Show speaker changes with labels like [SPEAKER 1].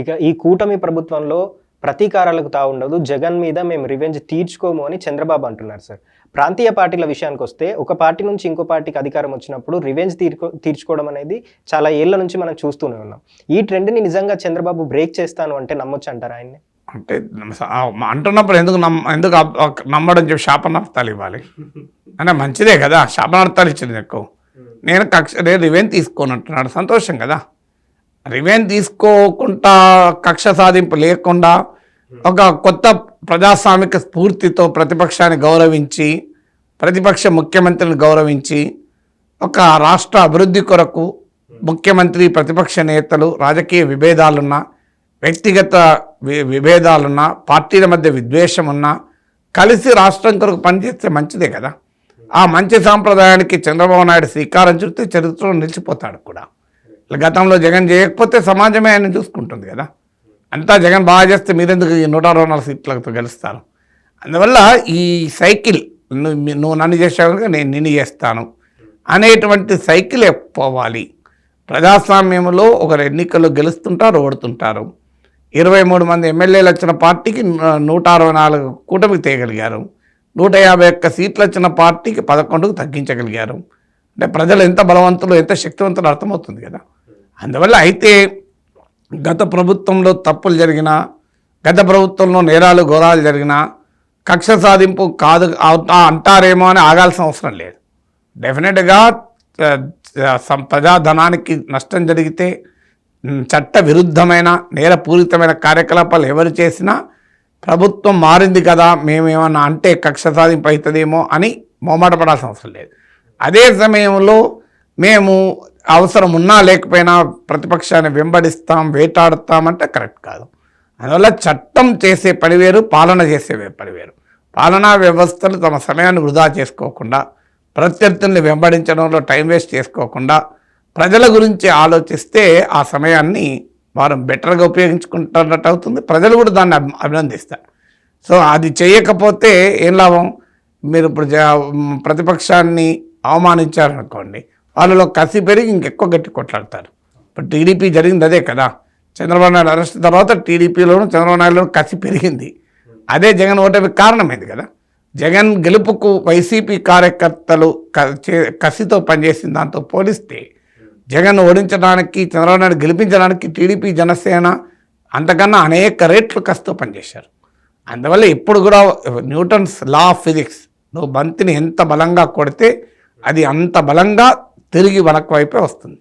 [SPEAKER 1] ఇక ఈ కూటమి ప్రభుత్వంలో ప్రతీకారాలకు తావుండదు. జగన్ మీద మేము రివెంజ్ తీర్చుకోము అని చంద్రబాబు అంటున్నారు సార్. ప్రాంతీయ పార్టీల విషయానికి వస్తే ఒక పార్టీ నుంచి ఇంకో పార్టీకి అధికారం వచ్చినప్పుడు రివెంజ్ తీర్చుకోవడం అనేది చాలా ఏళ్ల నుంచి మనం చూస్తూనే ఉన్నాం. ఈ ట్రెండ్ని నిజంగా చంద్రబాబు బ్రేక్ చేస్తాను అంటే నమ్మొచ్చు అంటారా ఆయన్ని?
[SPEAKER 2] అంటే అంటున్నప్పుడు ఎందుకు నమ్మడం చెప్పి శాపనార్థాలు ఇవ్వాలి అంటే మంచిదే కదా, శాపనార్థాలు ఇచ్చింది ఎక్కువ. నేను రివెంజ్ తీసుకోను అంటున్నాడు, సంతోషం కదా. రివెంజ్ తీసుకోకుండా కక్ష సాధింపు లేకుండా ఒక కొత్త ప్రజాస్వామిక స్ఫూర్తితో ప్రతిపక్షాన్ని గౌరవించి ప్రతిపక్ష ముఖ్యమంత్రిని గౌరవించి ఒక రాష్ట్ర అభివృద్ధి కొరకు ముఖ్యమంత్రి ప్రతిపక్ష నేతలు రాజకీయ విభేదాలున్నా వ్యక్తిగత విభేదాలున్నా పార్టీల మధ్య విద్వేషం ఉన్నా కలిసి రాష్ట్రం కొరకు పనిచేస్తే మంచిదే కదా. ఆ మంచి సాంప్రదాయానికి చంద్రబాబు నాయుడు శ్రీకారం చుడితే చరిత్రలో నిలిచిపోతాడు కూడా. గతంలో జగన్ చేయకపోతే సమాజమే ఆయన చూసుకుంటుంది కదా. అంతా జగన్ బాగా చేస్తే మీరెందుకు 124 సీట్లతో గెలుస్తారు? అందువల్ల ఈ సైకిల్ నువ్వు నన్ను చేసావుగా నేను నిన్ను చేస్తాను అనేటువంటి సైకిల్ పోవాలి. ప్రజాస్వామ్యంలో ఒకరు ఎన్నికల్లో గెలుస్తుంటారు, ఓడుతుంటారు. 23 మంది ఎమ్మెల్యేలు వచ్చిన పార్టీకి 164 కూటమికి తేయగలిగారు. 151 సీట్లు వచ్చిన పార్టీకి 11కు తగ్గించగలిగారు. అంటే ప్రజలు ఎంత బలవంతులు ఎంత శక్తివంతులు అర్థమవుతుంది కదా. అందువల్ల అయితే గత ప్రభుత్వంలో తప్పులు జరిగినా, గత ప్రభుత్వంలో నేరాలు ఘోరాలు జరిగినా కక్ష సాధింపు కాదు అంటారేమో అని ఆగాల్సిన అవసరం లేదు. డెఫినెట్గా ప్రజాధనానికి నష్టం జరిగితే చట్ట విరుద్ధమైన నేరపూరితమైన కార్యకలాపాలు ఎవరు చేసినా ప్రభుత్వం మారింది కదా మేమేమన్నా అంటే కక్ష సాధింపు అవుతుందేమో అని మొహమాట పడాల్సిన అవసరం లేదు. అదే సమయంలో మేము అవసరం ఉన్నా లేకపోయినా ప్రతిపక్షాన్ని వెంబడిస్తాం వేటాడుతామంటే కరెక్ట్ కాదు. అందువల్ల చట్టం చేసే పని వేరు, పాలన చేసే పని వేరు. పాలనా వ్యవస్థలు తమ సమయాన్ని వృధా చేసుకోకుండా ప్రత్యర్థుల్ని వెంబడించడంలో టైం వేస్ట్ చేసుకోకుండా ప్రజల గురించి ఆలోచిస్తే ఆ సమయాన్ని వారు బెటర్గా ఉపయోగించుకుంటున్నట్టు అవుతుంది. ప్రజలు కూడా దాన్ని అభినందిస్తారు. సో అది చేయకపోతే ఏం లాభం? మీరు ఇప్పుడు ప్రతిపక్షాన్ని అవమానించారనుకోండి, వాళ్ళలో కసి పెరిగి ఇంకెక్కువ గట్టి కొట్లాడతారు. ఇప్పుడు టీడీపీ జరిగింది అదే కదా. చంద్రబాబు నాయుడు అరెస్ట్ తర్వాత టీడీపీలోనూ చంద్రబాబు నాయుడులోనూ కసి పెరిగింది. అదే జగన్ ఓటమికి కారణమైంది కదా. జగన్ గెలుపుకు వైసీపీ కార్యకర్తలు కసితో పనిచేసిన దాంతో పోలిస్తే జగన్ ఓడించడానికి చంద్రబాబు నాయుడు గెలిపించడానికి టీడీపీ జనసేన అంతకన్నా అనేక రేట్లు కసితో పనిచేశారు. అందువల్ల ఇప్పుడు కూడా న్యూటన్స్ లా ఆఫ్ ఫిజిక్స్, నువ్వు బంతిని ఎంత బలంగా కొడితే అది అంత బలంగా తిరిగి వెనక్కి వైపే వస్తుంది.